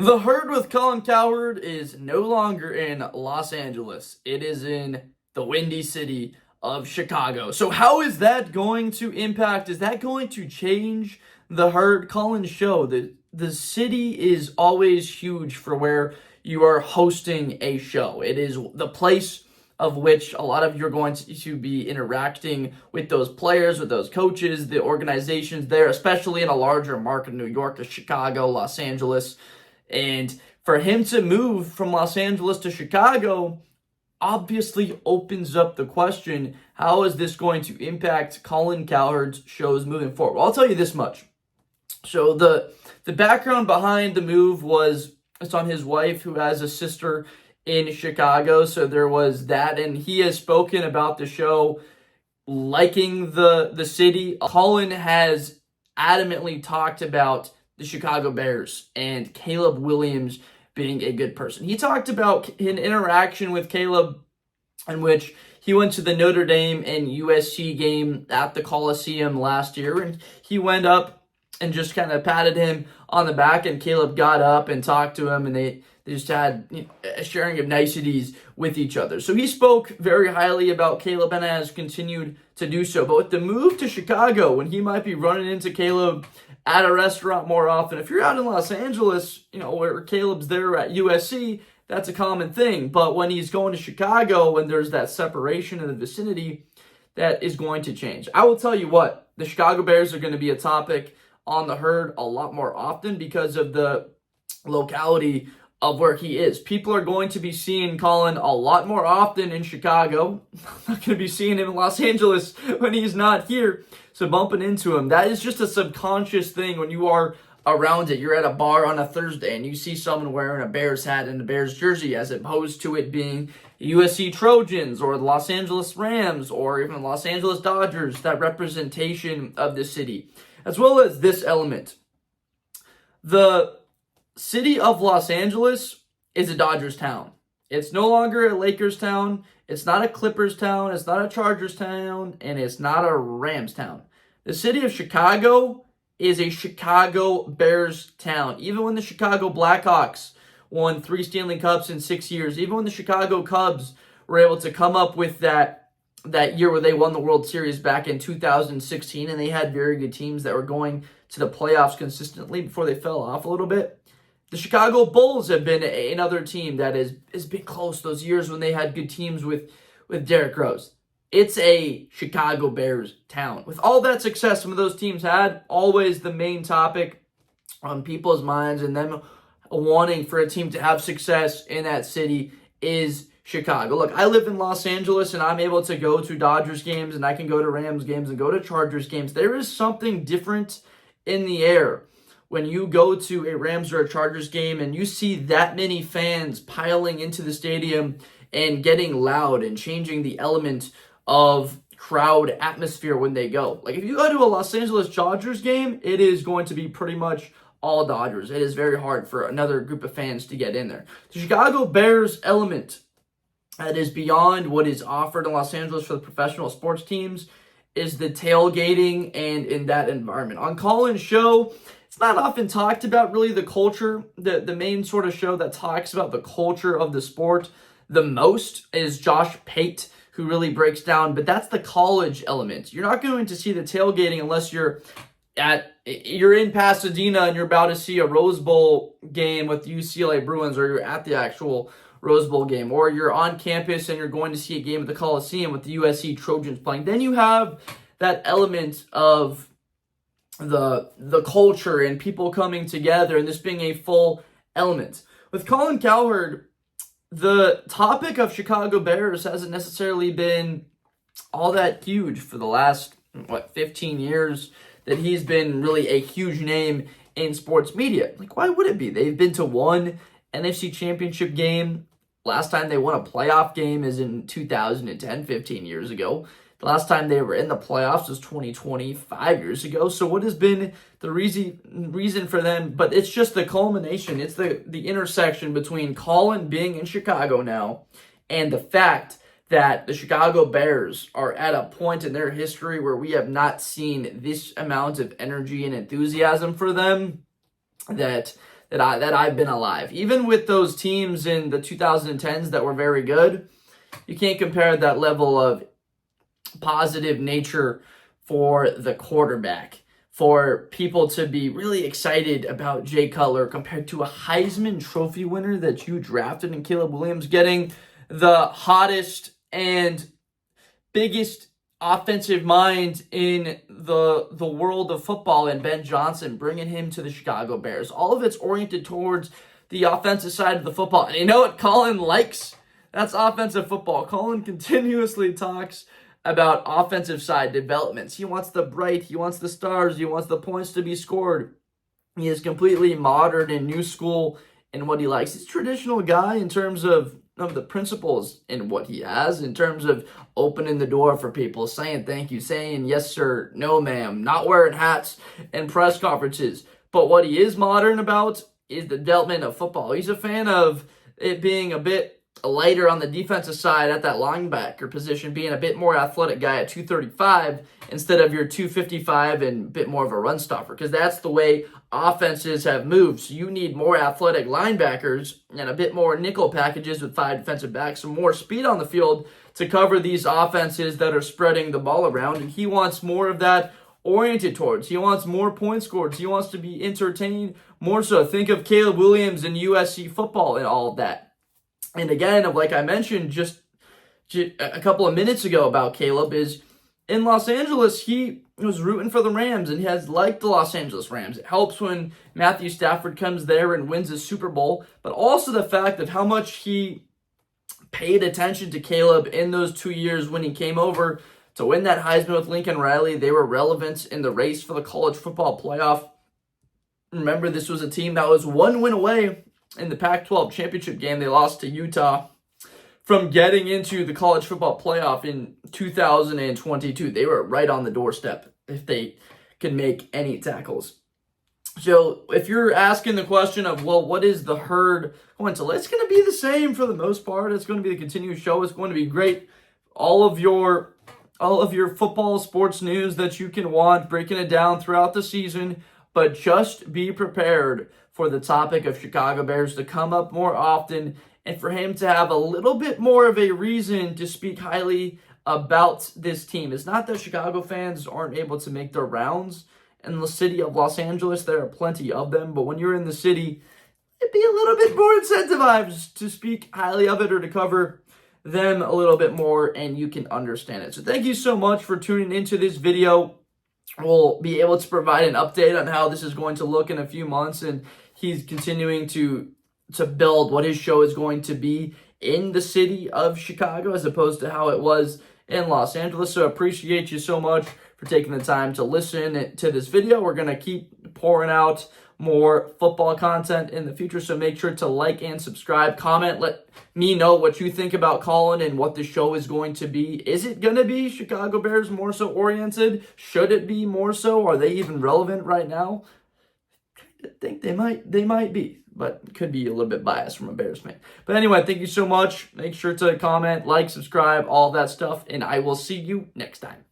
The Herd with Colin Cowherd is no longer in Los Angeles. It is in the Windy City of Chicago. So how is that going to impact? Is that going to change the Herd Colin show? The city is always huge for where you are hosting a show. It is the place of which a lot of you're going to be interacting with those players, with those coaches, the organizations there, especially in a larger market, New York, Chicago, Los Angeles. And for him to move from Los Angeles to Chicago obviously opens up the question, how is this going to impact Colin Cowherd's shows moving forward? Well, I'll tell you this much. So the background behind the move was it's on his wife who has a sister in Chicago. So there was that, and he has spoken about the show liking the city. Colin has adamantly talked about the Chicago Bears and Caleb Williams being a good person. He talked about an interaction with Caleb in which he went to the Notre Dame and USC game at the Coliseum last year, and he went up and just kind of patted him on the back, and Caleb got up and talked to him, and they just had a sharing of niceties with each other. So he spoke very highly about Caleb and has continued to do so. But with the move to Chicago, when he might be running into Caleb at a restaurant more often, if you're out in Los Angeles, where Caleb's there at USC, that's a common thing. But when he's going to Chicago, when there's that separation in the vicinity, that is going to change. I will tell you what, the Chicago Bears are going to be a topic on the Herd a lot more often because of the locality of where he is. People are going to be seeing Colin a lot more often in Chicago. I'm not going to be seeing him in Los Angeles when he's not here. So bumping into him, that is just a subconscious thing when you are around it. You're at a bar on a Thursday and you see someone wearing a Bears hat and a Bears jersey, as opposed to it being USC Trojans or the Los Angeles Rams or even Los Angeles Dodgers, that representation of the city. As well as this element. The city of Los Angeles is a Dodgers town. It's no longer a Lakers town. It's not a Clippers town. It's not a Chargers town. And it's not a Rams town. The city of Chicago is a Chicago Bears town. Even when the Chicago Blackhawks won 3 Stanley Cups in 6 years, even when the Chicago Cubs were able to come up with that year where they won the World Series back in 2016, and they had very good teams that were going to the playoffs consistently before they fell off a little bit. The Chicago Bulls have been another team that has been close those years when they had good teams with Derrick Rose. It's a Chicago Bears town. With all that success some of those teams had, always the main topic on people's minds and them wanting for a team to have success in that city is Chicago. Look, I live in Los Angeles and I'm able to go to Dodgers games and I can go to Rams games and go to Chargers games. There is something different in the air when you go to a Rams or a Chargers game and you see that many fans piling into the stadium and getting loud and changing the element of crowd atmosphere when they go. Like if you go to a Los Angeles Dodgers game, it is going to be pretty much all Dodgers. It is very hard for another group of fans to get in there. The Chicago Bears element that is beyond what is offered in Los Angeles for the professional sports teams is the tailgating and in that environment. On Colin's show, it's not often talked about really the culture. The main sort of show that talks about the culture of the sport the most is Josh Pate, who really breaks down, but that's the college element. You're not going to see the tailgating unless you're in Pasadena and you're about to see a Rose Bowl game with the UCLA Bruins, or you're at the actual Rose Bowl game, or you're on campus and you're going to see a game at the Coliseum with the USC Trojans playing. Then you have that element of the culture and people coming together and this being a full element. With Colin Cowherd, the topic of Chicago Bears hasn't necessarily been all that huge for the last 15 years that he's been really a huge name in sports media. Like, why would it be? They've been to one NFC championship game. Last time they won a playoff game is in 2010, 15 years ago. The last time they were in the playoffs was 2020, 5 years ago. So what has been the reason for them? But it's just the culmination. It's the intersection between Colin being in Chicago now and the fact that the Chicago Bears are at a point in their history where we have not seen this amount of energy and enthusiasm for them, that that I've been alive. Even with those teams in the 2010s that were very good, you can't compare that level of positive nature for the quarterback, for people to be really excited about Jay Cutler compared to a Heisman Trophy winner that you drafted in Caleb Williams, getting the hottest and biggest offensive mind in the world of football, and Ben Johnson, bringing him to the Chicago Bears. All of it's oriented towards the offensive side of the football. And you know what Colin likes? That's offensive football. Colin continuously talks about offensive side developments. He wants the bright, he wants the stars, he wants the points to be scored. He is completely modern and new school in what he likes. He's a traditional guy in terms of the principles in what he has, in terms of opening the door for people, saying thank you, saying yes sir, no ma'am, not wearing hats in press conferences. But what he is modern about is the development of football. He's a fan of it being a bit lighter on the defensive side at that linebacker position, being a bit more athletic guy at 235 instead of your 255 and a bit more of a run stopper, because that's the way offenses have moved. So you need more athletic linebackers and a bit more nickel packages with 5 defensive backs, some more speed on the field to cover these offenses that are spreading the ball around. And he wants more of that oriented towards. He wants more points scored. He wants to be entertained more so. Think of Caleb Williams and USC football and all of that. And again, like I mentioned just a couple of minutes ago about Caleb, is in Los Angeles, he was rooting for the Rams, and he has liked the Los Angeles Rams. It helps when Matthew Stafford comes there and wins a Super Bowl, but also the fact of how much he paid attention to Caleb in those 2 years when he came over to win that Heisman with Lincoln Riley. They were relevant in the race for the college football playoff. Remember, this was a team that was 1 win away in the Pac-12 championship game. They lost to Utah from getting into the college football playoff in 2022. They were right on the doorstep if they could make any tackles. So if you're asking the question of, well, what is the herd going to, it's going to be the same for the most part. It's going to be the continued show. It's going to be great. All of your football sports news that you can want, breaking it down throughout the season. But just be prepared for the topic of Chicago Bears to come up more often, and for him to have a little bit more of a reason to speak highly about this team. It's not that Chicago fans aren't able to make their rounds in the city of Los Angeles. There are plenty of them, but when you're in the city, it'd be a little bit more incentivized to speak highly of it or to cover them a little bit more, and you can understand it. So thank you so much for tuning into this video. We'll be able to provide an update on how this is going to look in a few months, and he's continuing to build what his show is going to be in the city of Chicago as opposed to how it was in Los Angeles. So appreciate you so much for taking the time to listen to this video. We're going to keep pouring out more football content in the future, so make sure to like and subscribe, comment, let me know what you think about Colin and what the show is going to be. Is it going to be Chicago Bears more so oriented? Should it be more so? Are they even relevant right now? I think they might be, but could be a little bit biased from a Bears fan. But anyway, thank you so much. Make sure to comment, like, subscribe, all that stuff, and I will see you next time.